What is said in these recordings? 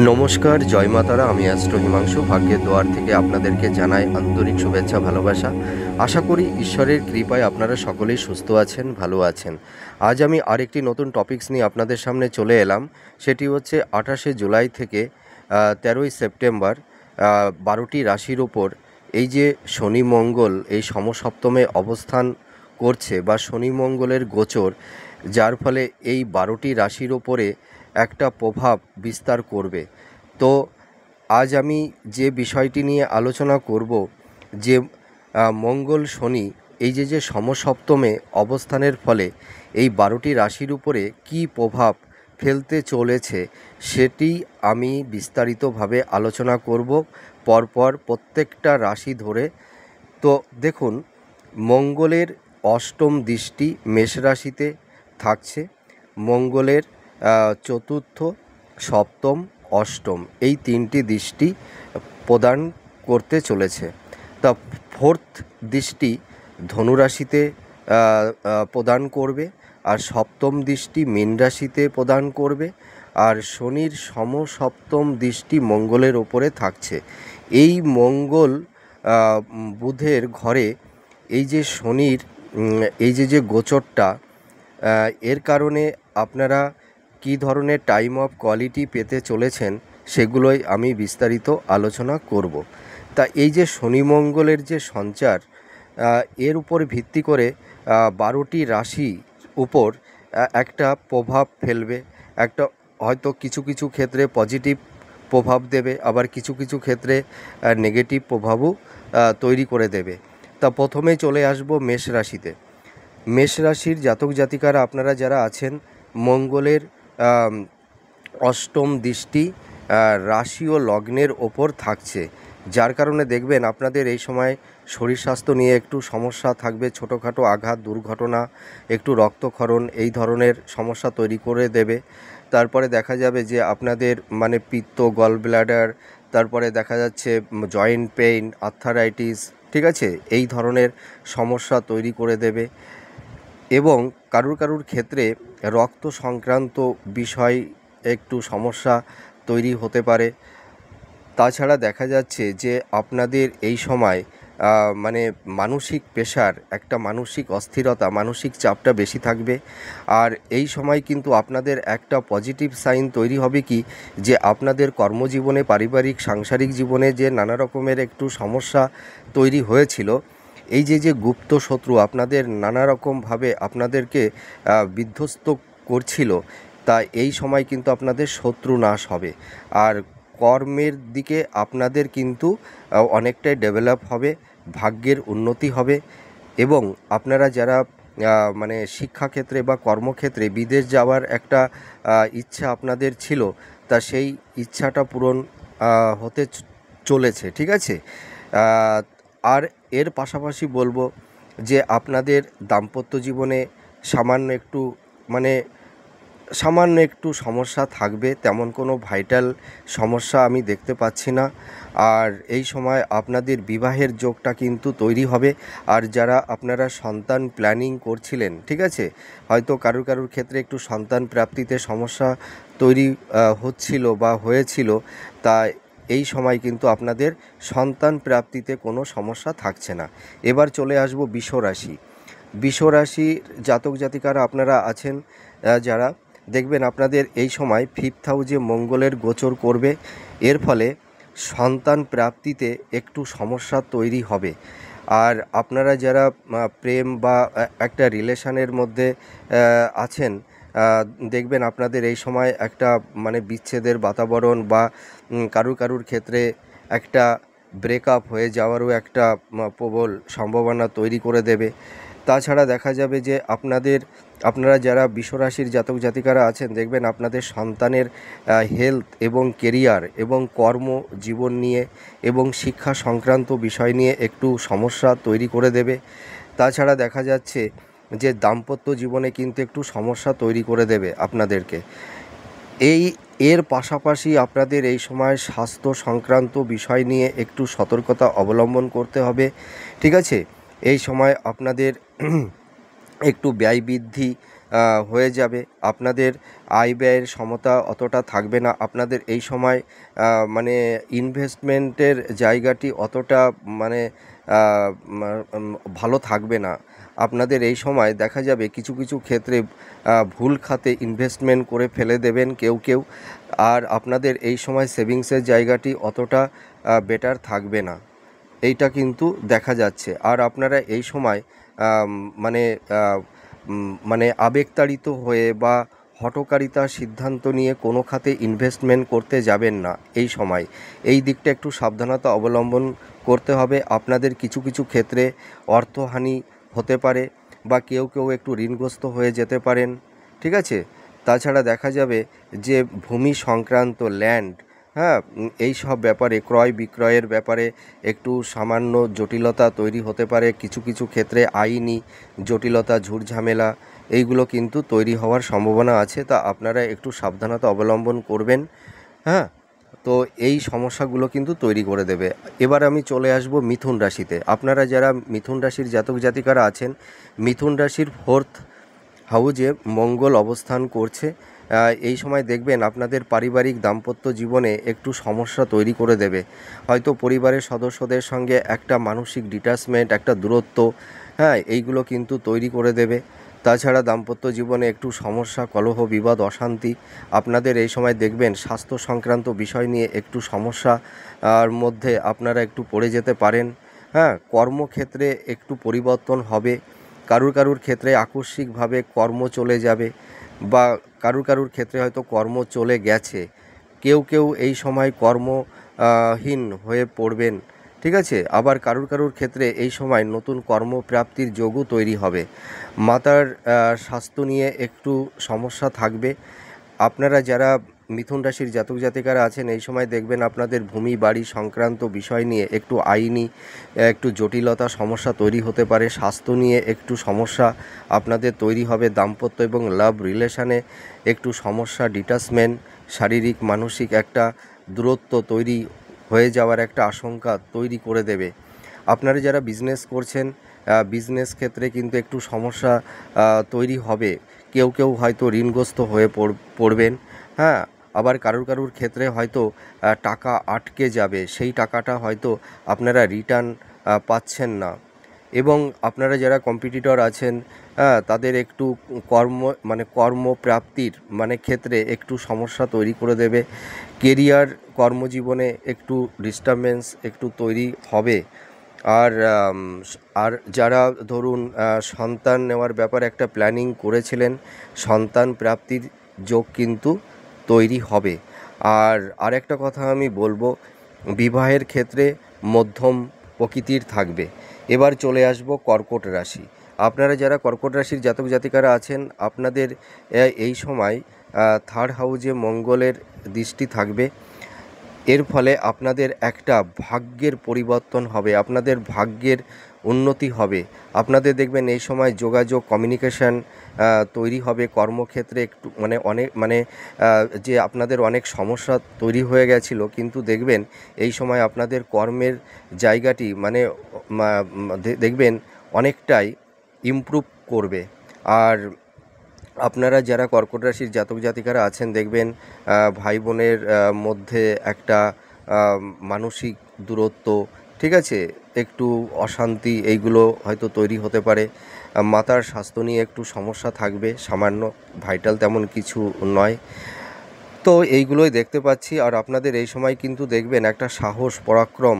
নমস্কার, জয় মাতারা। আমি অ্যাস্ট্রো হিমাংশু ভাগ্যের দোয়ার থেকে আপনাদেরকে জানাই আন্তরিক শুভেচ্ছা, ভালোবাসা। আশা করি ঈশ্বরের কৃপায় আপনারা সকলেই সুস্থ আছেন, ভালো আছেন। আজ আমি আরেকটি নতুন টপিকস নিয়ে আপনাদের সামনে চলে এলাম। সেটি হচ্ছে 28শে জুলাই থেকে 13ই সেপ্টেম্বর 12টি রাশির ওপর এই যে শনি মঙ্গল এই সমসপ্তমে অবস্থান করছে বা শনি মঙ্গলের গোচর, যার ফলে এই 12টি রাশির ওপরে একটা প্রভাব বিস্তার করবে। তো আজ আমি যে বিষয়টি নিয়ে আলোচনা করব, যে মঙ্গল শনি এই যে সমসপ্তমে অবস্থানের ফলে এই 12টি রাশির উপরে কী প্রভাব ফেলতে চলেছে, সেটি আমি বিস্তারিতভাবে আলোচনা করব পরপর প্রত্যেকটা রাশি ধরে। তো দেখুন, মঙ্গলের অষ্টম দৃষ্টি মেষ রাশিতে থাকছে। মঙ্গলের চতুর্থ, সপ্তম, অষ্টম এই তিনটি দৃষ্টি প্রদান করতে চলেছে। তা ফোর্থ দৃষ্টি ধনুরাশিতে প্রদান করবে, আর সপ্তম দৃষ্টি মীন রাশিতে প্রদান করবে, আর শনির সমসপ্তম দৃষ্টি মঙ্গলের ওপরে থাকছে। এই মঙ্গল বুধের ঘরে এই যে শনির এই যে গোচরটা, এর কারণে আপনারা কী ধরনের টাইম অফ কোয়ালিটি পেতে চলেছেন সেগুলোই আমি বিস্তারিত আলোচনা করব। তা এই যে শনি মঙ্গলের যে সঞ্চার, এর উপর ভিত্তি করে 12টি রাশি উপর একটা প্রভাব ফেলবে। একটা হয়তো কিছু কিছু ক্ষেত্রে পজিটিভ প্রভাব দেবে, আবার কিছু কিছু ক্ষেত্রে নেগেটিভ প্রভাবও তৈরি করে দেবে। তা প্রথমেই চলে আসব মেষ রাশিতে। মেষ রাশির জাতক জাতিকারা আপনারা যারা আছেন, মঙ্গলের অষ্টম দৃষ্টি রাশি ও লগ্নের ওপর থাকছে, যার কারণে দেখবেন আপনাদের এই সময় শরীর স্বাস্থ্য নিয়ে একটু সমস্যা থাকবে। ছোটোখাটো আঘাত, দুর্ঘটনা, একটু রক্তক্ষরণ এই ধরনের সমস্যা তৈরি করে দেবে। তারপরে দেখা যাবে যে আপনাদের মানে পিত্ত, গল ব্লাডার, তারপরে দেখা যাচ্ছে জয়েন্ট পেইন, আর্থারাইটিস, ঠিক আছে, এই ধরনের সমস্যা তৈরি করে দেবে। এবং কারুর ক্ষেত্রে রক্ত সংক্রান্ত বিষয় একটু সমস্যা তৈরি হতে পারে। তাছাড়া দেখা যাচ্ছে যে আপনাদের এই সময় মানে মানসিক প্রেশার, একটা মানসিক অস্থিরতা, মানসিক চাপটা বেশি থাকবে। আর এই সময় কিন্তু আপনাদের একটা পজিটিভ সাইন তৈরি হবে কি, যে আপনাদের কর্মজীবনে, পারিবারিক, সাংসারিক জীবনে যে নানা রকমের একটু সমস্যা তৈরি হয়েছিল, এই যে গুপ্ত শত্রু আপনাদের নানা রকমভাবে আপনাদেরকে বিধ্বস্ত করছিল, তা এই সময় কিন্তু আপনাদের শত্রু নাশ হবে। আর কর্মের দিকে আপনাদের কিন্তু অনেকটাই ডেভেলপ হবে, ভাগ্যের উন্নতি হবে। এবং আপনারা যারা মানে শিক্ষাক্ষেত্রে বা কর্মক্ষেত্রে বিদেশ যাওয়ার একটা ইচ্ছা আপনাদের ছিল, তা সেই ইচ্ছাটা পূরণ হতে চলেছে, ঠিক আছে। আর এর পাশাপাশি বলবো যে আপনাদের দাম্পত্য জীবনে সামান্য একটু সমস্যা থাকবে, তেমন কোনো ভাইটাল সমস্যা আমি দেখতে পাচ্ছি না। আর এই সময় আপনাদের বিবাহের যোগটা কিন্তু তৈরি হবে। আর যারা আপনারা সন্তান প্ল্যানিং করছিলেন, ঠিক আছে, হয়তো কারুর ক্ষেত্রে একটু সন্তান প্রাপ্তিতে সমস্যা তৈরি হচ্ছিল বা হয়েছিল, তা এই সময় কিন্তু আপনাদের সন্তান প্রাপ্তিতে কোনো সমস্যা থাকছে না। এবার চলে আসব বৃষ রাশি। বৃষ রাশির জাতক জাতিকারা আপনারা আছেন যারা, দেখবেন আপনাদের এই সময় ফিফথ হাউসে মঙ্গলের গোচর করবে। এর ফলে সন্তান প্রাপ্তিতে একটু সমস্যা তৈরি হবে। আর আপনারা যারা প্রেম বা একটা রিলেশনের মধ্যে আছেন, দেখবেন আপনাদের এই সময় একটা মানে বিচ্ছেদের বাতাবরণ বা কারুর ক্ষেত্রে একটা ব্রেকআপ হয়ে যাওয়ারও একটা প্রবল সম্ভাবনা তৈরি করে দেবে। তাছাড়া দেখা যাবে যে আপনারা যারা বৃষ রাশির জাতক জাতিকারা আছেন, দেখবেন আপনাদের সন্তানের হেলথ এবং কেরিয়ার এবং কর্মজীবন নিয়ে এবং শিক্ষা সংক্রান্ত বিষয় নিয়ে একটু সমস্যা তৈরি করে দেবে। তাছাড়া দেখা যাচ্ছে যে দাম্পত্য জীবনে কিন্তু একটু সমস্যা তৈরি করে দেবে আপনাদেরকে। এর পাশাপাশি আপনাদের এই সময় স্বাস্থ্য সংক্রান্ত বিষয় নিয়ে একটু সতর্কতা অবলম্বন করতে হবে, ঠিক আছে। এই সময় আপনাদের একটু ব্যয় বৃদ্ধি হয়ে যাবে। আপনাদের আয় ব্যয়ের সমতা অতটা থাকবে না। আপনাদের এই সময় মানে ইনভেস্টমেন্টের জায়গাটি অতটা মানে ভালো থাকবে না। আপনাদের এই সময় দেখা যাবে কিছু কিছু ক্ষেত্রে ভুল খাতে ইনভেস্টমেন্ট করে ফেলে দেবেন কেউ। আর আপনাদের এই সময় সেভিংসের জায়গাটি অতটা বেটার থাকবে না, এইটা কিন্তু দেখা যাচ্ছে। আর আপনারা এই সময় আম, মানে আহ, মানে আবেগতাড়িত হয়ে বা হঠকারিতার সিদ্ধান্ত নিয়ে কোনো খাতে ইনভেস্টমেন্ট করতে যাবেন না এই সময়। এই দিকটা একটু সাবধানতা অবলম্বন করতে হবে। আপনাদের কিছু কিছু ক্ষেত্রে অর্থহানি হতে পারে বা কেউ একটু ঋণগ্রস্ত হয়ে যেতে পারেন, ঠিক আছে। তাছাড়া দেখা যাবে যে ভূমি সংক্রান্ত ল্যান্ড, হ্যাঁ, এই সব ব্যাপারে ক্রয় বিক্রয়ের ব্যাপারে একটু সামান্য জটিলতা তৈরি হতে পারে। কিছু কিছু ক্ষেত্রে আইনি জটিলতা ঝুটঝামেলা এইগুলো কিন্তু তৈরি হওয়ার সম্ভাবনা আছে, তা আপনারা একটু সাবধানতা অবলম্বন করবেন। হ্যাঁ, তো এই সমস্যাগুলো কিন্তু তৈরি করে দেবে। এবার আমি চলে আসব মিথুন রাশিতে। আপনারা যারা মিথুন রাশির জাতক জাতিকারা আছেন, মিথুন রাশির 4th হাউজে মঙ্গল অবস্থান করছে। এই সময় দেখবেন আপনাদের পারিবারিক দাম্পত্য জীবনে একটু সমস্যা তৈরি করে দেবে। হয়তো পরিবারের সদস্যদের সঙ্গে একটা মানসিক ডিটাচমেন্ট, একটা দূরত্ব, হ্যাঁ, এইগুলো কিন্তু তৈরি করে দেবে। তাছাড়া দাম্পত্য জীবনে একটু সমস্যা, কলহ, বিবাদ, অশান্তি। আপনাদের এই সময় দেখবেন স্বাস্থ্য সংক্রান্ত বিষয় নিয়ে একটু সমস্যা আর মধ্যে আপনারা একটু পড়ে যেতে পারেন। হ্যাঁ, কর্মক্ষেত্রে একটু পরিবর্তন হবে। কারুর ক্ষেত্রে আকস্মিকভাবে কর্ম চলে যাবে বা কারুর ক্ষেত্রে হয়তো কর্ম চলে গেছে। কেউ এই সময় কর্মহীন হয়ে পড়বেন, ঠিক আছে। আবার কারুর ক্ষেত্রে এই সময় নতুন কর্মপ্রাপ্তির যোগও তৈরি হবে। মাতার স্বাস্থ্য নিয়ে একটু সমস্যা থাকবে। আপনারা যারা মিথুন রাশির জাতক জাতিকারা আছেন, এই সময় দেখবেন আপনাদের ভূমি বাড়ি সংক্রান্ত বিষয় নিয়ে একটু আইনি একটু জটিলতা সমস্যা তৈরি হতে পারে। স্বাস্থ্য নিয়ে একটু সমস্যা আপনাদের তৈরি হবে। দাম্পত্য এবং লাভ রিলেশনে একটু সমস্যা, ডিটাচমেন্ট, শারীরিক মানসিক একটা দূরত্ব তৈরি হয়ে যাওয়ার একটা আশঙ্কা তৈরি করে দেবে। আপনারা যারা বিজনেস করছেন, বিজনেস ক্ষেত্রে কিন্তু একটু সমস্যা তৈরি হবে। কেউ হয়তো ঋণগ্রস্ত হয়ে পড়বেন। হ্যাঁ, আবার কারুর ক্ষেত্রে হয়তো টাকা আটকে যাবে, সেই টাকাটা হয়তো আপনারা রিটার্ন পাচ্ছেন না। এবং আপনারা যারা কম্পিটিটর আছেন, তাদের একটু কর্মপ্রাপ্তির ক্ষেত্রে একটু সমস্যা তৈরি করে দেবে। কেরিয়ার, কর্মজীবনে একটু ডিস্টারবেন্স একটু তৈরি হবে। আর আর যারা ধরুন সন্তান নেওয়ার ব্যাপারে একটা প্ল্যানিং করেছিলেন, সন্তান প্রাপ্তির যোগ কিন্তু তৈরি হবে। আর আরেকটা কথা আমি বলবো, বিবাহের ক্ষেত্রে মধ্যম প্রকৃতির থাকবে। এবার চলে আসব কর্কট রাশি। আপনারা যারা কর্কট রাশির জাতক জাতিকারা আছেন, আপনাদের এই সময় 3rd হাউজে মঙ্গলের দৃষ্টি থাকবে। এর ফলে আপনাদের একটা ভাগ্যের পরিবর্তন হবে, আপনাদের ভাগ্যের উন্নতি হবে। আপনাদের দেখবেন এই সময় যোগাযোগ, কমিউনিকেশান তৈরি হবে। কর্মক্ষেত্রে একটু অনেক যে আপনাদের অনেক সমস্যা তৈরি হয়ে গেছিলো, কিন্তু দেখবেন এই সময় আপনাদের কর্মের জায়গাটি দেখবেন অনেকটাই ইমপ্রুভ করবে। আর আপনারা যারা কর্কট রাশির জাতক জাতিকারা আছেন, দেখবেন ভাই বোনের মধ্যে একটা মানসিক দূরত্ব, ঠিক আছে, একটু অশান্তি, এইগুলো হয়তো তৈরি হতে পারে। মাতার স্বাস্থ্য নিয়ে একটু সমস্যা থাকবে, সামান্য, ভাইটাল তেমন কিছু নয়। তো এইগুলোই দেখতে পাচ্ছি। আর আপনাদের এই সময় কিন্তু দেখবেন একটা সাহস, পরাক্রম,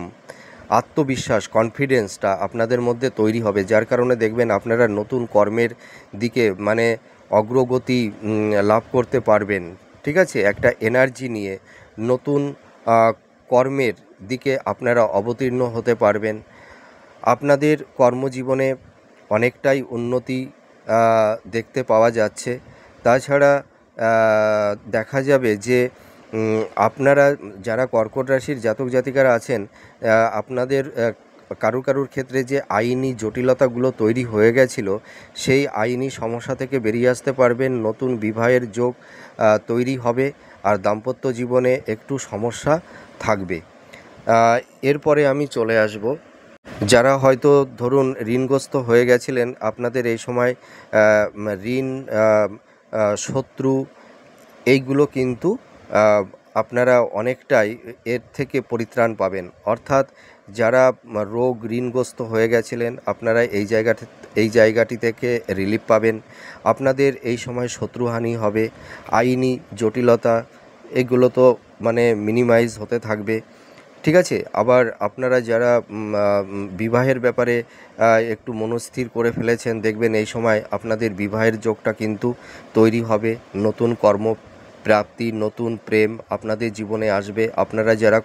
আত্মবিশ্বাস, কনফিডেন্সটা আপনাদের মধ্যে তৈরি হবে, যার কারণে দেখবেন আপনারা নতুন কর্মের দিকে অগ্রগতি লাভ করতে পারবেন, ঠিক আছে। একটা এনার্জি নিয়ে নতুন কর্মের দিকে আপনারা অবতীর্ণ হতে পারবেন। আপনাদের কর্মজীবনে অনেকটাই উন্নতি দেখতে পাওয়া যাচ্ছে। তাছাড়া দেখা যাবে যে আপনারা যারা কর্কট রাশির জাতক জাতিকারা আছেন, আপনাদের কারুর ক্ষেত্রে যে আইনি জটিলতাগুলো তৈরি হয়ে গেছিলো, সেই আইনি সমস্যা থেকে বেরিয়ে আসতে পারবেন। নতুন বিবাহের যোগ তৈরি হবে। আর দাম্পত্য জীবনে একটু সমস্যা থাকবে। এরপরে আমি চলে আসব যারা হয়তো ধরুন ঋণগ্রস্ত হয়ে গেছিলেন, আপনাদের এই সময় ঋণ, শত্রু, এইগুলো কিন্তু আপনারা অনেকটাই এর থেকে পরিত্রাণ পাবেন। অর্থাৎ যারা রোগ ঋণগ্রস্ত হয়ে গেছিলেন, আপনারা এই জায়গাটি থেকে রিলিফ পাবেন। আপনাদের এই সময় শত্রুহানি হবে, আইনি জটিলতা এগুলো তো মানে মিনিমাইজ হতে থাকবে। ঠিক আছে? আবার আপনারা যারা বিবাহের ব্যাপারে একটু মনস্থির করে ফেলেছেন, দেখবেন এই সময় আপনাদের বিবাহের যোগটা কিন্তু তৈরি হবে। নতুন কর্মপ্রাপ্তি, নতুন প্রেম আপনাদের জীবনে আসবে। আপনারা যারা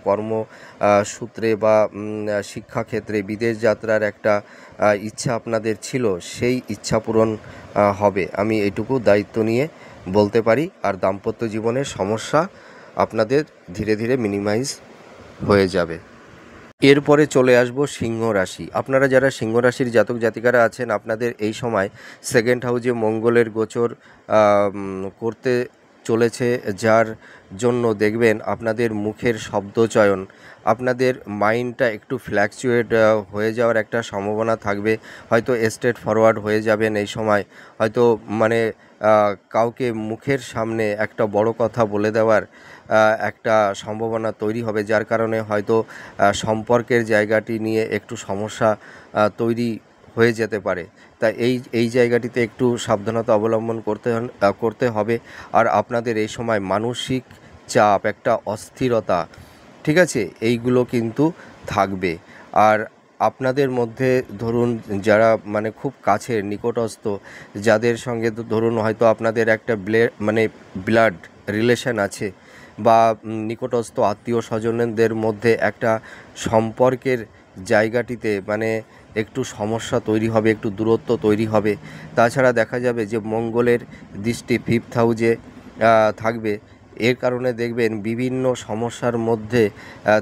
সূত্রে বা শিক্ষাক্ষেত্রে বিদেশ যাত্রার একটা ইচ্ছা আপনাদের ছিল, সেই ইচ্ছা পূরণ হবে, আমি এইটুকু দায়িত্ব নিয়ে বলতে পারি। আর দাম্পত্য জীবনের সমস্যা আপনাদের ধীরে ধীরে মিনিমাইজ হয়ে যাবে। এরপরে চলে আসব সিংহ রাশি। আপনারা যারা সিংহ রাশির জাতক জাতিকারা আছেন, আপনাদের এই সময় সেকেন্ড হাউজে মঙ্গলের গোচর করতে চলেছে, যার জন্য দেখবেন আপনাদের মুখের শব্দচয়ন, আপনাদের মাইন্ডটা একটু ফ্ল্যাকচুয়েট হয়ে যাওয়ার একটা সম্ভাবনা থাকবে। হয়তো স্ট্রেট ফরওয়ার্ড হয়ে যাবেন এই সময়, হয়তো মানে কাউকে মুখের সামনে একটা বড় কথা বলে দেওয়ার একটা সম্ভাবনা তৈরি হবে, যার কারণে হয়তো সম্পর্কের জায়গাটি নিয়ে একটু সমস্যা তৈরি হয়ে যেতে পারে। তাই এই জায়গাটিতে একটু সাবধানতা অবলম্বন করতে হবে। আর আপনাদের এই সময় মানসিক চাপ, একটা অস্থিরতা, ঠিক আছে, এইগুলো কিন্তু থাকবে। আর আপনাদের মধ্যে ধরুন যারা মানে খুব কাছের নিকটস্থ, যাদের সঙ্গে ধরুন হয়তো আপনাদের একটা ব্লাড রিলেশন আছে, বা নিকটস্থ আত্মীয় স্বজনদের মধ্যে একটা সম্পর্কের জায়গাটিতে মানে একটু সমস্যা তৈরি হবে, একটু দূরত্ব তৈরি হবে। তাছাড়া দেখা যাবে যে মঙ্গলের দৃষ্টি ফিফথ হাউজে থাকবে। এর কারণে দেখবেন বিভিন্ন সমস্যার মধ্যে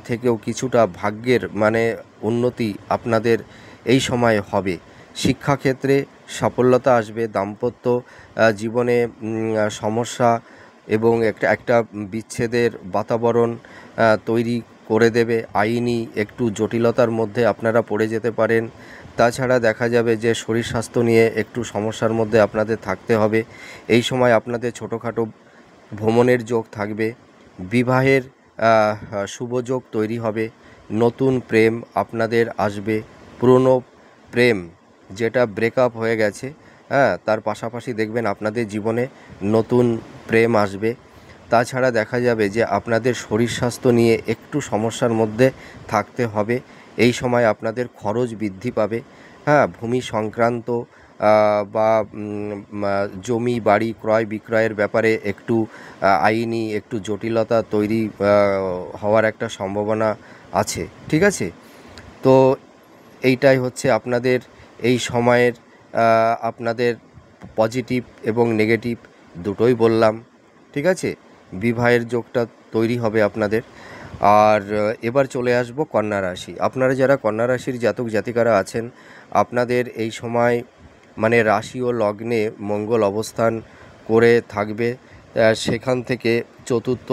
থেকেও কিছুটা ভাগ্যের মানে উন্নতি আপনাদের এই সময় হবে। শিক্ষাক্ষেত্রে সাফল্যতা আসবে। দাম্পত্য জীবনে সমস্যা এবং একটা বিচ্ছেদের বাতাবরণ তৈরি করে দেবে। আইনি একটু জটিলতার মধ্যে আপনারা পড়ে যেতে পারেন। তাছাড়া দেখা যাবে যে শরীর স্বাস্থ্য নিয়ে একটু সমস্যার মধ্যে আপনাদের থাকতে হবে। এই সময় আপনাদের ছোটোখাটো ভ্রমণের যোগ থাকবে। বিবাহের শুভযোগ তৈরি হবে। নতুন প্রেম আপনাদের আসবে। পুরনো প্রেম যেটা ব্রেকআপ হয়ে গেছে, তার পাশাপাশি দেখবেন আপনাদের জীবনে নতুন প্রেম আসবে। তাছাড়া দেখা যাবে যে আপনাদের শরীর স্বাস্থ্য নিয়ে একটু সমস্যার মধ্যে থাকতে হবে। এই সময় আপনাদের খরচ বৃদ্ধি পাবে। ভূমি সংক্রান্ত বা জমি বাড়ি ক্রয় বিক্রয়ের ব্যাপারে একটু আইনি একটু জটিলতা তৈরি হওয়ার একটা সম্ভাবনা আছে। ঠিক আছে? তো এইটাই হচ্ছে আপনাদের এই সময়ের আপনাদের পজিটিভ এবং নেগেটিভ দুটোই বললাম। ঠিক আছে? বিবাহের যোগটা তৈরি হবে আপনাদের। আর এবার চলে আসবো কন্যা রাশি। আপনারা যারা কন্যা রাশির জাতক জাতিকারা আছেন, আপনাদের এই সময় মানে রাশি ও লগ্নে মঙ্গল অবস্থান করে থাকবে। সেখান থেকে চতুর্থ,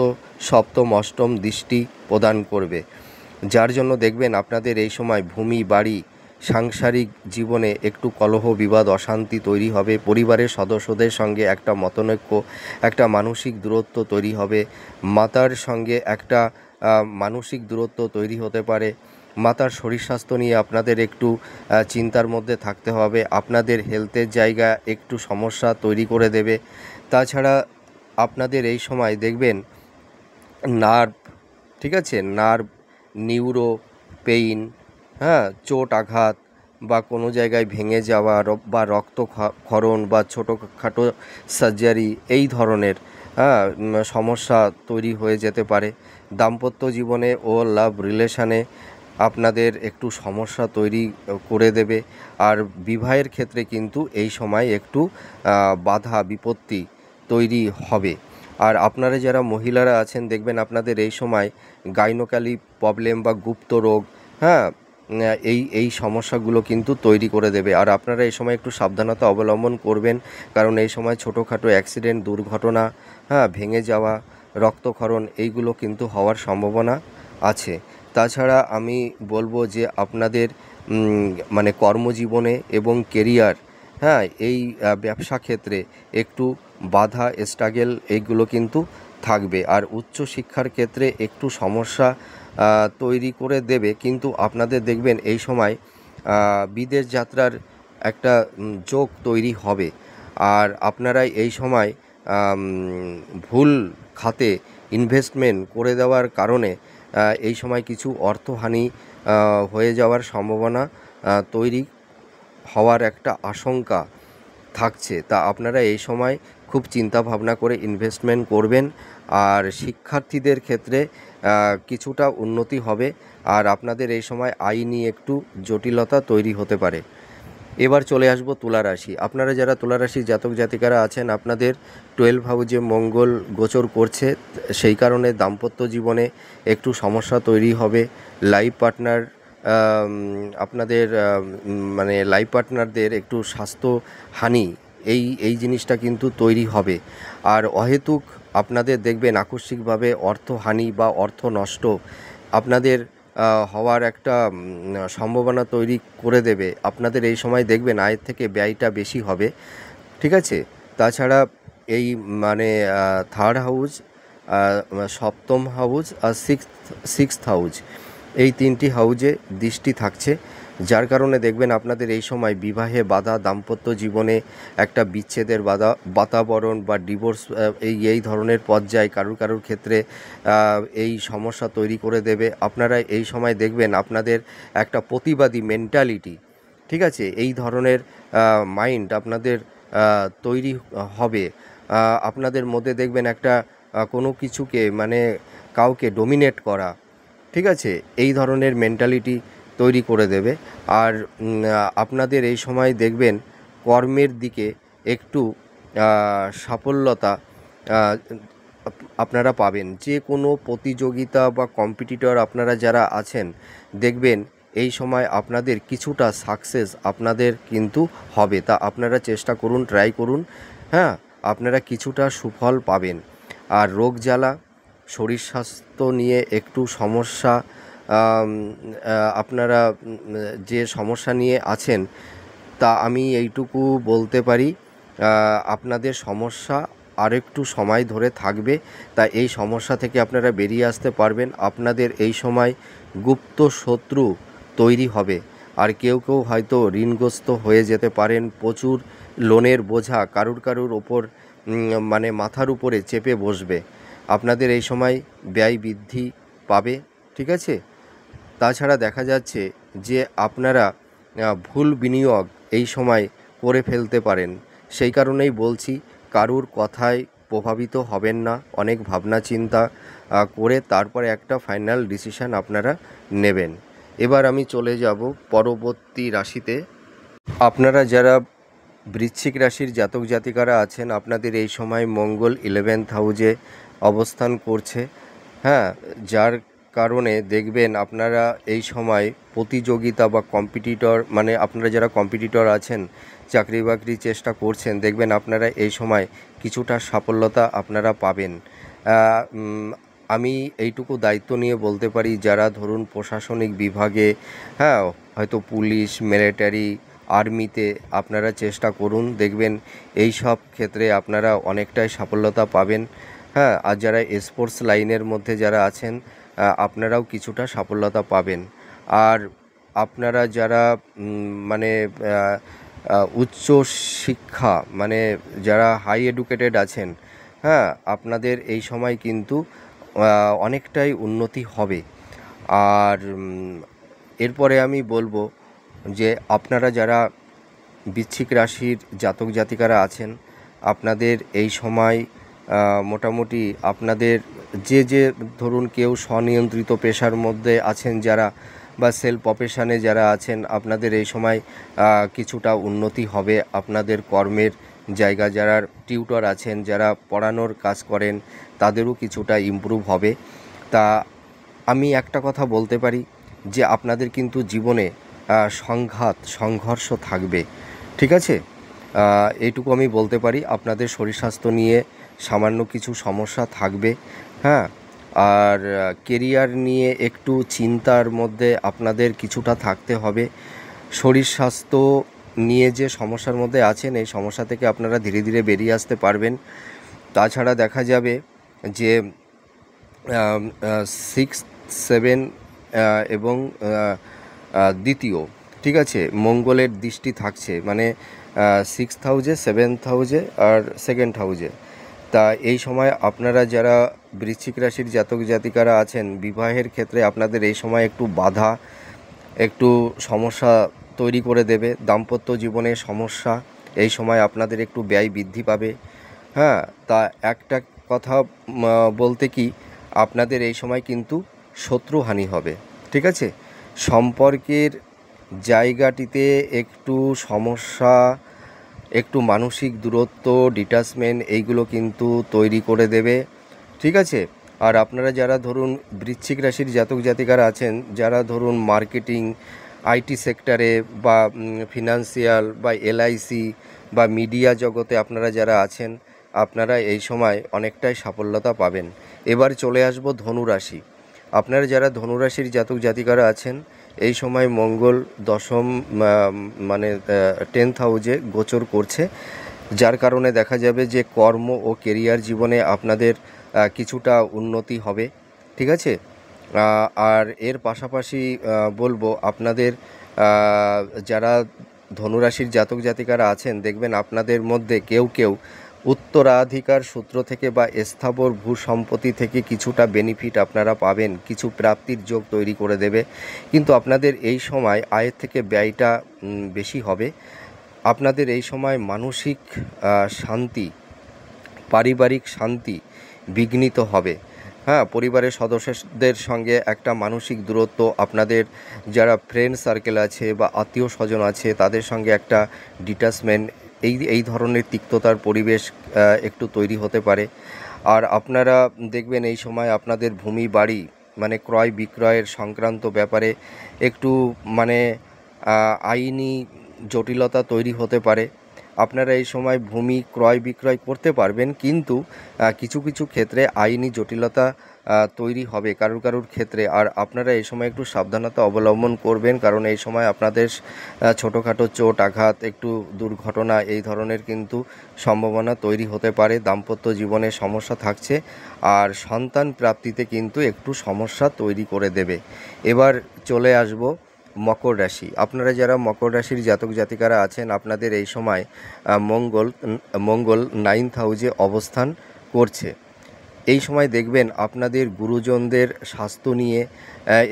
সপ্তম, অষ্টম দৃষ্টি প্রদান করবে, যার জন্য দেখবেন আপনাদের এই সময় ভূমি বাড়ি সাংসারিক জীবনে একটু কলহ বিবাদ অশান্তি তৈরি হবে। পরিবারের সদস্যদের সঙ্গে একটা মতনৈক্য, একটা মানসিক দূরত্ব তৈরি হবে। মাতার সঙ্গে একটা মানসিক দূরত্ব তৈরি হতে পারে। মাতার শরীর স্বাস্থ্য নিয়ে আপনাদের একটু চিন্তার মধ্যে থাকতে হবে। আপনাদের হেলথের জায়গা একটু সমস্যা তৈরি করে দেবে। তাছাড়া আপনাদের এই সময় দেখবেন নার্ভ, ঠিক আছে, নার্ভ, নিউরো পেইন, চোট আঘাত বা কোনো জায়গায় ভেঙে যাওয়া বা রক্তক্ষরণ বা ছোটোখাটো সার্জারি, এই ধরনের সমস্যা তৈরি হয়ে যেতে পারে। দাম্পত্য জীবনে ও লাভ রিলেশানে আপনাদের একটু সমস্যা তৈরি করে দেবে। আর বিবাহের ক্ষেত্রে কিন্তু এই সময় একটু বাধা বিপত্তি তৈরি হবে। আর আপনারা যারা মহিলারা আছেন, দেখবেন আপনাদের এই সময় গাইনোকোমালি প্রবলেম বা গুপ্ত রোগ, এই সমস্যাগুলো কিন্তু তৈরি করে দেবে। আর আপনারা এই সময় একটু সাবধানতা অবলম্বন করবেন, কারণ এই সময় ছোটোখাটো অ্যাক্সিডেন্ট, দুর্ঘটনা, ভেঙে যাওয়া, রক্তক্ষরণ, এইগুলো কিন্তু হওয়ার সম্ভাবনা আছে। তাছাড়া আমি বলবো যে আপনাদের মানে কর্মজীবনে এবং কেরিয়ার, হ্যাঁ, এই ব্যবসা ক্ষেত্রে একটু বাধা স্ট্রাগেল এইগুলো কিন্তু থাকবে। আর উচ্চ শিক্ষার ক্ষেত্রে একটু সমস্যা তৈরি করে দেবে, কিন্তু আপনাদের দেখবেন এই সময় বিদেশ যাত্রার একটা যোগ তৈরি হবে। আর আপনারা এই সময় ভুল খাতে ইনভেস্টমেন্ট করে দেওয়ার কারণে এই সময় কিছু অর্থহানি হয়ে যাওয়ার সম্ভাবনা তৈরি হওয়ার একটা আশঙ্কা থাকছে। তা আপনারা এই সময় খুব চিন্তা ভাবনা করে ইনভেস্টমেন্ট করবেন। আর শিক্ষার্থীদের ক্ষেত্রে কিছুটা উন্নতি হবে। আর আপনাদের এই সময় আয় নিয়ে একটু জটিলতা তৈরি হতে পারে। এবার চলে আসবো তুলা রাশি। আপনারা যারা তুলা রাশির জাতক জাতিকারা আছেন, আপনাদের 12 হাউজে মঙ্গল গোচর করছে, সেই কারণে দাম্পত্য জীবনে একটু সমস্যা তৈরি হবে। লাইফ পার্টনার আপনাদের মানে লাইফ পার্টনারদের একটু স্বাস্থ্যহানি এই জিনিসটা কিন্তু তৈরি হবে। আর অহেতুক আপনাদের দেখবেন আকস্মিকভাবে অর্থহানি বা অর্থ নষ্ট আপনাদের হওয়ার একটা সম্ভাবনা তৈরি করে দেবে। আপনাদের এই সময় দেখবেন আয়ের থেকে ব্যয়টা বেশি হবে, ঠিক আছে? তাছাড়া এই মানে থার্ড হাউস, সপ্তম হাউস আর সিক্সথ হাউস, এই তিনটি হাউজে দৃষ্টি থাকছে, যার কারণে দেখবেন আপনাদের এই সময় বিবাহে বাধা, দাম্পত্য জীবনে একটা বিচ্ছেদের বাতাবরণ বা ডিভোর্স এই ধরনের পর্যায় কারুর ক্ষেত্রে এই সমস্যা তৈরি করে দেবে। আপনারা এই সময় দেখবেন আপনাদের একটা প্রতিবাদী মেন্টালিটি, ঠিক আছে, এই ধরনের মাইন্ড আপনাদের তৈরি হবে। আপনাদের মধ্যে দেখবেন একটা কোনো কিছুকে মানে কাউকে ডমিনেট করা, ঠিক আছে, এই ধরনের মেন্টালিটি তৈরি করে দেবে। আর আপনাদের এই সময় দেখবেন কর্মের দিকে একটু সাফল্যতা আপনারা পাবেন। যে কোনো প্রতিযোগিতা বা কম্পিটিটর আপনারা যারা আছেন, দেখবেন এই সময় আপনাদের কিছুটা সাকসেস আপনাদের কিন্তু হবে। তা আপনারা চেষ্টা করুন, ট্রাই করুন, হ্যাঁ, আপনারা কিছুটা সুফল পাবেন। আর রোগ জ্বালা, শরীর স্বাস্থ্য নিয়ে একটু সমস্যা, আপনারা যে সমস্যা নিয়ে আছেন, তা আমি এইটুকু বলতে পারি, আপনাদের সমস্যা আরেকটু সময় ধরে থাকবে। তাই এই সমস্যা থেকে আপনারা বেরিয়ে আসতে পারবেন। আপনাদের এই সময় গুপ্ত শত্রু তৈরি হবে। আর কেউ হয়তো ঋণগ্রস্ত হয়ে যেতে পারেন। প্রচুর লোনের বোঝা কারুর ওপর মানে মাথার উপরে চেপে বসবে। আপনাদের এই সময় ব্যয় বৃদ্ধি পাবে, ঠিক আছে? তাছাড়া দেখা যাচ্ছে যে আপনারা ভুল বিনিয়োগ এই সময় করে ফেলতে পারেন। সেই কারণেই বলছি, কারুর কথায় প্রভাবিত হবেন না। অনেক ভাবনা চিন্তা করে তারপরে একটা ফাইনাল ডিসিশান আপনারা নেবেন। এবার আমি চলে যাব পরবর্তী রাশিতে। আপনারা যারা বৃশ্চিক রাশির জাতক জাতিকারা আছেন, আপনাদের এই সময় মঙ্গল 11th হাউজে অবস্থান করছে, হ্যাঁ, যার কারণে দেখবেন আপনারা এই সময় প্রতিযোগিতা বা কম্পিটিটর, মানে আপনারা যারা কম্পিটিটর আছেন, চাকরি বাকরি চেষ্টা করছেন, দেখবেন আপনারা এই সময় কিছুটা সাফল্যতা আপনারা পাবেন। আমি এইটুকু দায়িত্ব নিয়ে বলতে পারি, যারা ধরুন প্রশাসনিক বিভাগে, হ্যাঁ, হয়তো পুলিশ, মিলিটারি, আর্মিতে আপনারা চেষ্টা করুন, দেখবেন এই সব ক্ষেত্রে আপনারা অনেকটাই সাফল্যতা পাবেন, হ্যাঁ। আর যারা স্পোর্টস লাইনের মধ্যে যারা আছেন, আপনারাও কিছুটা সাফল্যতা পাবেন। আর আপনারা যারা মানে উচ্চ শিক্ষা, মানে যারা হাই এডুকেটেড আছেন, হ্যাঁ, আপনাদের এই সময় কিন্তু অনেকটাই উন্নতি হবে। আর এরপরে আমি বলবো যে আপনারা যারা বৃশ্চিক রাশির জাতক জাতিকারা আছেন, আপনাদের এই সময় মোটামুটি আপনাদের যে ধরুন কেউ স্বনিয়ন্ত্রিত পেশার মধ্যে আছেন যারা, বা সেলফ প্রফেশনে যারা আছেন, আপনাদের এই সময় কিছুটা উন্নতি হবে। আপনাদের কর্মের জায়গা, যারা টিউটর আছেন, যারা পড়ানোর কাজ করেন, তাদেরও কিছুটা ইমপ্রুভ হবে। তা আমি একটা কথা বলতে পারি যে আপনাদের কিন্তু জীবনে সংঘর্ষ থাকবে, ঠিক আছে? এইটুকু আমি বলতে পারি। আপনাদের শরীর স্বাস্থ্য নিয়ে সামান্য কিছু সমস্যা থাকবে, হ্যাঁ। আর কেরিয়ার নিয়ে একটু চিন্তার মধ্যে আপনাদের কিছুটা থাকতে হবে। শরীর স্বাস্থ্য নিয়ে যে সমস্যার মধ্যে আছেন, এই সমস্যা থেকে আপনারা ধীরে ধীরে বেরিয়ে আসতে পারবেন। তাছাড়া দেখা যাবে যে 6, 7 এবং দ্বিতীয়, ঠিক আছে, মঙ্গলের দৃষ্টি থাকছে, মানে 6th হাউজে, 7th হাউজে আর 2nd হাউজে। তা এই সময় আপনারা যারা বৃশ্চিক রাশির জাতক জাতিকারা আছেন, বিবাহের ক্ষেত্রে আপনাদের এই সময় একটু বাধা, একটু সমস্যা তৈরি করে দেবে। দাম্পত্য জীবনে সমস্যা, এই সময় আপনাদের একটু ব্যয় বৃদ্ধি পাবে। হ্যাঁ, তা একটা কথা বলতে কি, আপনাদের এই সময় কিন্তু শত্রুহানি হবে, ঠিক আছে। সম্পর্কের জায়গাটিতে একটু সমস্যা, একটু মানসিক দূরত্ব, ডিটাচমেন্ট, এইগুলো কিন্তু তৈরি করে দেবে, ঠিক আছে। আর আপনারা যারা ধরুন বৃশ্চিক রাশির জাতক জাতিকারা আছেন, যারা ধরুন মার্কেটিং, আইটি সেক্টরে বা ফিনান্সিয়াল বা এলআইসি বা মিডিয়া জগতে আপনারা যারা আছেন, আপনারা এই সময় অনেকটাই সাফল্যতা পাবেন। এবার চলে আসবো ধনুরাশি। আপনারা যারা ধনুরাশির জাতক জাতিকারা আছেন, এই সময় মঙ্গল দশম, মানে 10th হাউজে গোচর করছে, যার কারণে দেখা যাবে যে কর্ম ও কেরিয়ার জীবনে আপনাদের কিছুটা উন্নতি হবে, ঠিক আছে। আর এর পাশাপাশি বলবো, আপনাদের যারা ধনুরাশির জাতক জাতিকারা আছেন, দেখবেন আপনাদের মধ্যে কেউ কেউ উত্তরাধিকার সূত্র থেকে বা স্থাবর ভূ সম্পত্তি থেকে কিছুটা বেনিফিট আপনারা পাবেন, কিছু প্রাপ্তির যোগ তৈরি করে দেবে। কিন্তু আপনাদের এই সময় আয়ের থেকে ব্যয়টা বেশি হবে। আপনাদের এই সময় মানসিক শান্তি, পারিবারিক শান্তি বিঘ্নিত হবে। হ্যাঁ, পরিবারের সদস্যদের সঙ্গে একটা মানসিক দূরত্ব, আপনাদের যারা ফ্রেন্ড সার্কেল আছে বা আত্মীয় স্বজন আছে, তাদের সঙ্গে একটা ডিটাচমেন্ট, এই ধরনের তিক্ততার পরিবেশ একটু তৈরি হতে পারে। আর আপনারা দেখবেন এই সময় আপনাদের ভূমি বাড়ি, মানে ক্রয় বিক্রয়ের সংক্রান্ত ব্যাপারে একটু, মানে আইনি জটিলতা তৈরি হতে পারে। আপনারা এই সময় ভূমি ক্রয় বিক্রয় করতে পারবেন, কিন্তু কিছু কিছু ক্ষেত্রে আইনি জটিলতা তৈরি হবে কারুর কারুর ক্ষেত্রে। আর আপনারা এই সময় একটু সাবধানতা অবলম্বন করবেন, কারণ এই সময় আপনাদের ছোটোখাটো চোট আঘাত, একটু দুর্ঘটনা, এই ধরনের কিন্তু সম্ভাবনা তৈরি হতে পারে। দাম্পত্য জীবনে সমস্যা থাকছে, আর সন্তান প্রাপ্তিতে কিন্তু একটু সমস্যা তৈরি করে দেবে। এবার চলে আসব মকর রাশি। আপনারা যারা মকর রাশির জাতক জাতিকারা আছেন, আপনাদের এই সময় মঙ্গল 9th হাউজে অবস্থান করছে। এই সময় দেখবেন আপনাদের গুরুজনদের স্বাস্থ্য নিয়ে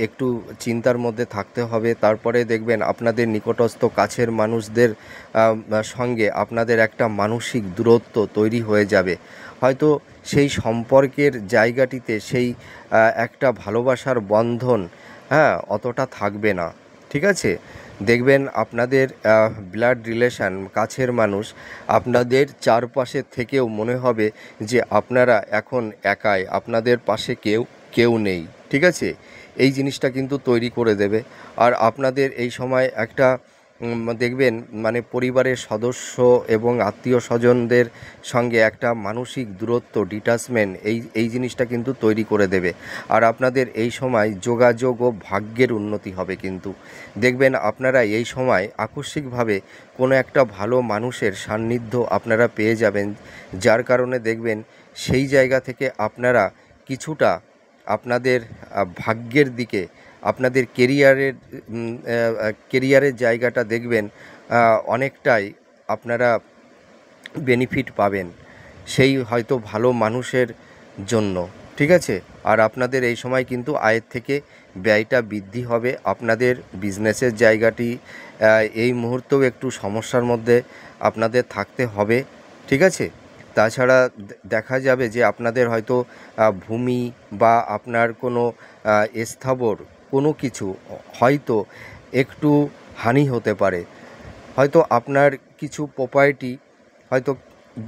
একটু চিন্তার মধ্যে থাকতে হবে। তারপরে দেখবেন আপনাদের নিকটস্থ কাছের মানুষদের সঙ্গে আপনাদের একটা মানসিক দূরত্ব তৈরি হয়ে যাবে। হয়তো সেই সম্পর্কের জায়গাটিতে সেই একটা ভালোবাসার বন্ধন, হ্যাঁ, অতটা থাকবে না, ঠিক আছে। দেখবেন আপনাদের ব্লাড রিলেশান, কাছের মানুষ, আপনাদের চারপাশে থেকেও মনে হবে যে আপনারা এখন একাই, আপনাদের পাশে কেউ নেই, ঠিক আছে। এই জিনিসটা কিন্তু তৈরি করে দেবে। আর আপনাদের এই সময় একটা দেখবেন, মানে পরিবারের সদস্য এবং আত্মীয় স্বজনদের সঙ্গে একটা মানসিক দূরত্ব, ডিটাচমেন্ট, এই জিনিসটা কিন্তু তৈরি করে দেবে। আর আপনাদের এই সময় যোগাযোগ ও ভাগ্যের উন্নতি হবে। কিন্তু দেখবেন আপনারা এই সময় আকস্মিকভাবে কোনো একটা ভালো মানুষের সান্নিধ্য আপনারা পেয়ে যাবেন, যার কারণে দেখবেন সেই জায়গা থেকে আপনারা কিছুটা আপনাদের ভাগ্যের দিকে, আপনাদের কেরিয়ারের জায়গাটা দেখবেন অনেকটাই আপনারা বেনিফিট পাবেন, সেই হয়তো ভালো মানুষের জন্য, ঠিক আছে। আর আপনাদের এই সময় কিন্তু আয়ের থেকে ব্যয়টা বৃদ্ধি হবে। আপনাদের বিজনেসের জায়গাটি এই মুহূর্তেও একটু সমস্যার মধ্যে আপনাদের থাকতে হবে, ঠিক আছে। তাছাড়া দেখা যাবে যে আপনাদের হয়তো ভূমি বা আপনার কোনো স্থাবর কোনো কিছু হয়তো একটু হানি হতে পারে। হয়তো আপনার কিছু প্রপার্টি হয়তো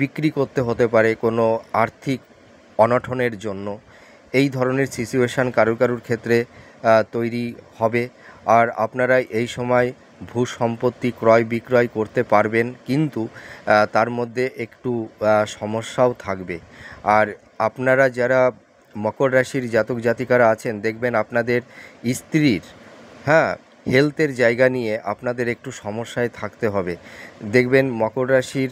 বিক্রি করতে হতে পারে কোনো আর্থিক অনটনের জন্য। এই ধরনের সিচুয়েশান কারুর কারুর ক্ষেত্রে তৈরি হবে। আর আপনারা এই সময় ভূ সম্পত্তি ক্রয় বিক্রয় করতে পারবেন, কিন্তু তার মধ্যে একটু সমস্যাও থাকবে। আর আপনারা যারা মকর রাশির জাতক জাতিকারা আছেন, দেখবেন আপনাদের স্ত্রীর, হ্যাঁ, হেলথের জায়গা নিয়ে আপনাদের একটু সমস্যায় থাকতে হবে। দেখবেন মকর রাশির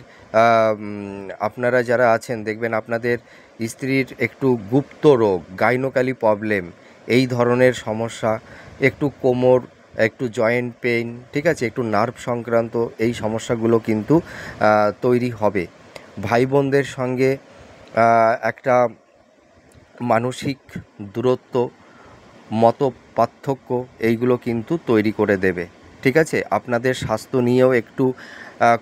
আপনারা যারা আছেন দেখবেন আপনাদের স্ত্রীর একটু গুপ্ত রোগ, গাইনোকালি প্রবলেম, এই ধরনের সমস্যা, একটু কোমর, একটু জয়েন্ট পেইন, ঠিক আছে, একটু নার্ভ সংক্রান্ত এই সমস্যাগুলো কিন্তু তৈরি হবে। ভাই বোনদের সঙ্গে একটা মানসিক দূরত্ব, মত পার্থক্য এইগুলো কিন্তু তৈরি করে দেবে। ঠিক আছে, আপনাদের স্বাস্থ্য নিয়েও একটু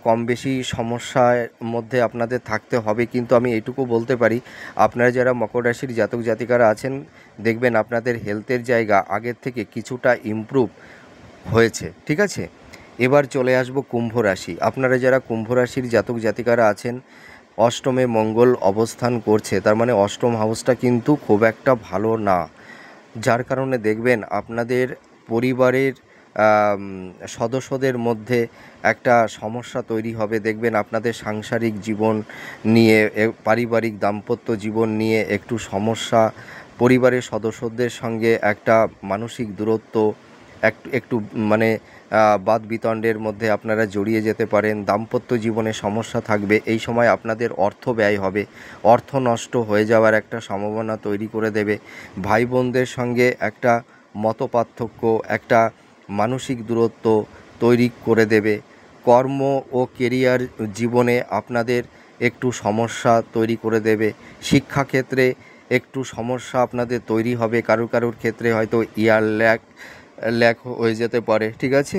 কম বেশি সমস্যার মধ্যে আপনাদের থাকতে হবে, কিন্তু আমি এইটুকু বলতে পারি আপনারা যারা মকর রাশির জাতক জাতিকারা আছেন দেখবেন আপনাদের হেলথের জায়গা আগের থেকে কিছুটা ইমপ্রুভ হয়েছে। ঠিক আছে, এবার চলে আসবো কুম্ভ রাশি। আপনারা যারা কুম্ভ রাশির জাতক জাতিকারা আছেন, অষ্টমে মঙ্গল অবস্থান করছে, তার মানে অষ্টম হাউসটা কিন্তু খুব একটা ভালো না, যার কারণে দেখবেন আপনাদের পরিবারের সদস্যদের মধ্যে একটা সমস্যা তৈরি হবে। দেখবেন আপনাদের সাংসারিক জীবন নিয়ে, পারিবারিক দাম্পত্য জীবন নিয়ে একটু সমস্যা, পরিবারের সদস্যদের সঙ্গে একটা মানসিক দূরত্ব, একটু একটু মানে বাদ বিতণ্ডের মধ্যে আপনারা জড়িয়ে যেতে পারেন। দাম্পত্য জীবনে সমস্যা থাকবে, এই সময় আপনাদের অর্থ ব্যয় হবে, অর্থ নষ্ট হয়ে যাওয়ার একটা সম্ভাবনা তৈরি করে দেবে। ভাই বোনদের সঙ্গে একটা মতপার্থক্য, একটা মানসিক দূরত্ব তৈরি করে দেবে। কর্ম ও কেরিয়ার জীবনে আপনাদের একটু সমস্যা তৈরি করে দেবে। শিক্ষাক্ষেত্রে একটু সমস্যা আপনাদের তৈরি হবে, কারোর ক্ষেত্রে হয়তো ইয়ার ল্যাক হয়ে যেতে পারে। ঠিক আছে,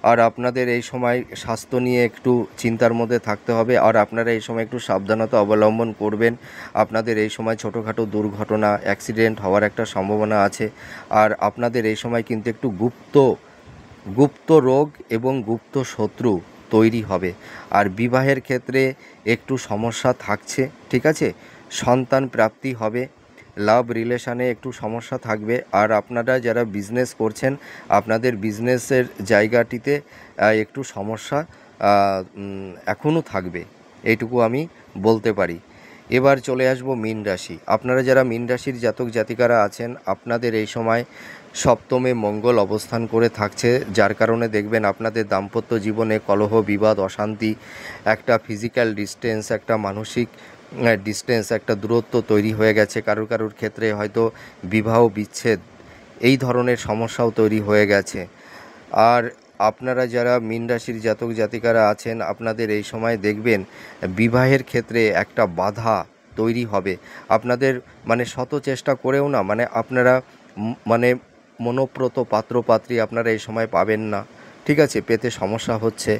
আর আপনাদের এই সময় স্বাস্থ্য নিয়ে একটু চিন্তার মধ্যে থাকতে হবে, আর আপনারা এই সময় একটু সাবধানতা অবলম্বন করবেন। আপনাদের এই সময় ছোটোখাটো দুর্ঘটনা, অ্যাক্সিডেন্ট হওয়ার একটা সম্ভাবনা আছে। আর আপনাদের এই সময় কিন্তু একটু গুপ্ত রোগ এবং গুপ্ত শত্রু তৈরি হবে। আর বিবাহের ক্ষেত্রে একটু সমস্যা থাকছে। ঠিক আছে, সন্তান প্রাপ্তি হবে, লাভ রিলেশানে একটু সমস্যা থাকবে। আর আপনারা যারা বিজনেস করছেন আপনাদের বিজনেসের জায়গাটিতে একটু সমস্যা এখনও থাকবে, এইটুকু আমি বলতে পারি। এবার চলে আসবো মীন রাশি। আপনারা যারা মীন রাশির জাতক জাতিকারা আছেন আপনাদের এই সময় সপ্তমে মঙ্গল অবস্থান করে থাকছে, যার কারণে দেখবেন আপনাদের দাম্পত্য জীবনে কলহ, বিবাদ, অশান্তি, একটা ফিজিক্যাল ডিস্টেন্স, একটা মানসিক ডিস্টেন্স, একটা দূরত্ব তৈরি হয়ে গেছে। কারোর ক্ষেত্রে হয়তো বিবাহ বিচ্ছেদ এই ধরনের সমস্যাও তৈরি হয়ে গেছে। আর আপনারা যারা মীন রাশির জাতক জাতিকারা আছেন আপনাদের এই সময় দেখবেন বিবাহের ক্ষেত্রে একটা বাধা তৈরি হবে। আপনাদের মানে শত চেষ্টা করেও না, মানে আপনারা মানে মনোপ্রত পাত্রপাত্রী আপনারা এই সময় পাবেন না। ঠিক আছে, পেতে সমস্যা হচ্ছে,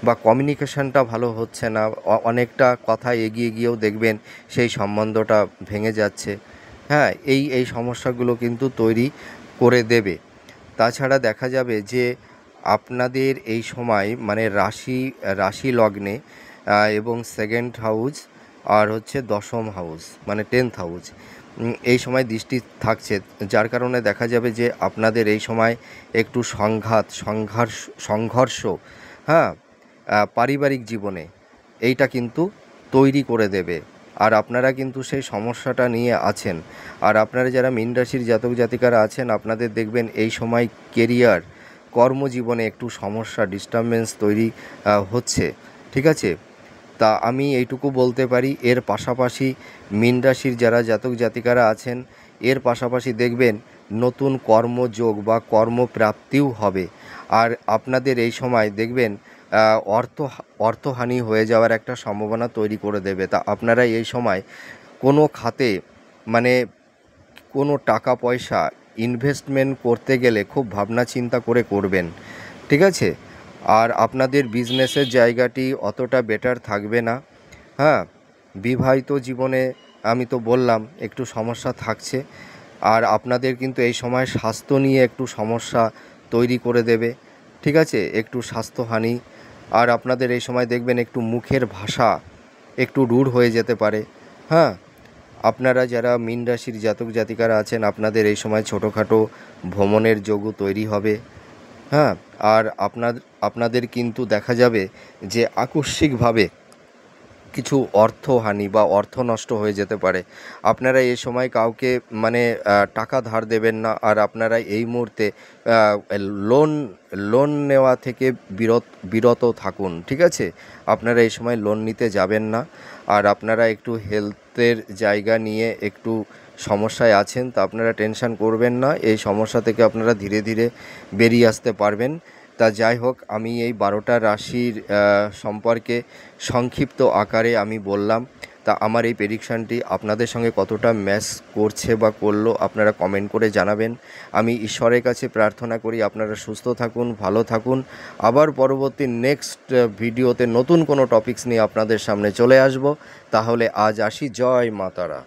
বা কমিউনিকেশনটা ভালো হচ্ছে না, অনেকটা কথা এগিয়ে গিয়েও দেখবেন সেই সম্বন্ধটা ভেঙে যাচ্ছে। হ্যাঁ, এই সমস্যাগুলো কিন্তু তৈরি করে দেবে। তাছাড়া দেখা যাবে যে আপনাদের এই সময় মানে রাশি লগ্নে এবং সেকেন্ড হাউস আর হচ্ছে দশম হাউস মানে 10th হাউস, এই সময় দৃষ্টি থাকছে, যার কারণে দেখা যাবে যে আপনাদের এই সময় একটু সংঘর্ষ, হ্যাঁ, পারিবারিক জীবনে এইটা কিন্তু তৈরি করে দেবে। আর আপনারা কিন্তু সেই সমস্যাটা নিয়ে আছেন। আর আপনারা যারা মীন রাশির জাতক জাতিকারা আছেন আপনাদের দেখবেন এই সময় কেরিয়ার, কর্মজীবনে একটু সমস্যা, ডিস্টারবেন্স তৈরি হচ্ছে। ঠিক আছে, তা আমি এইটুকু বলতে পারি। এর পাশাপাশি মীন রাশির যারা জাতক জাতিকারা আছেন এর পাশাপাশি দেখবেন নতুন কর্মযোগ বা কর্মপ্রাপ্তিও হবে। আর আপনাদের এই সময় দেখবেন অর্থহানি হয়ে যাওয়ার একটা সম্ভাবনা তৈরি করে দেবে। তা আপনারা এই সময় কোনো খাতে মানে কোনো টাকা পয়সা ইনভেস্টমেন্ট করতে গেলে খুব ভাবনা চিন্তা করে করবেন। ঠিক আছে, আর আপনাদের বিজনেসের জায়গাটি অতটা বেটার থাকবে না। হ্যাঁ, বিবাহিত জীবনে আমি তো বললাম একটু সমস্যা থাকছে। আর আপনাদের কিন্তু এই সময় স্বাস্থ্য নিয়ে একটু সমস্যা তৈরি করে দেবে। ঠিক আছে, একটু স্বাস্থ্যহানি। আর আপনাদের এই সময় দেখবেন একটু মুখের ভাষা একটু রূঢ় হয়ে যেতে পারে। হ্যাঁ, আপনারা যারা মীন রাশির জাতক জাতিকারা আছেন আপনাদের এই সময় ছোটোখাটো ভ্রমণের যোগও তৈরি হবে। হ্যাঁ, আর আপনাদের কিন্তু দেখা যাবে যে আকস্মিকভাবে কিছু অর্থহানি বা অর্থ নষ্ট হয়ে যেতে পারে। আপনারা এই সময় কাউকে মানে টাকা ধার দেবেন না। আর আপনারা এই মুহূর্তে লোন লোন নেওয়া থেকে বিরত থাকুন, ঠিক আছে? আপনারা এই সময় লোন নিতে যাবেন না। আর আপনারা একটু হেলথের জায়গা নিয়ে একটু সমস্যায় আছেন, তা আপনারা টেনশন করবেন না। এই সমস্যা থেকে আপনারা ধীরে ধীরে বেরিয়ে আসতে পারবেন। তা যাই হোক, আমি এই 12টা রাশির সম্পর্কে সংক্ষিপ্ত আকারে আমি বললাম। তা আমার এই প্রেডিকশানটি আপনাদের সঙ্গে কতটা ম্যাচ করছে বা করলো আপনারা কমেন্ট করে জানাবেন। আমি ঈশ্বরের কাছে প্রার্থনা করি আপনারা সুস্থ থাকুন, ভালো থাকুন। আবার পরবর্তী নেক্সট ভিডিওতে নতুন কোনো টপিকস নিয়ে আপনাদের সামনে চলে আসব। তাহলে আজ আসি। জয় মা তারা।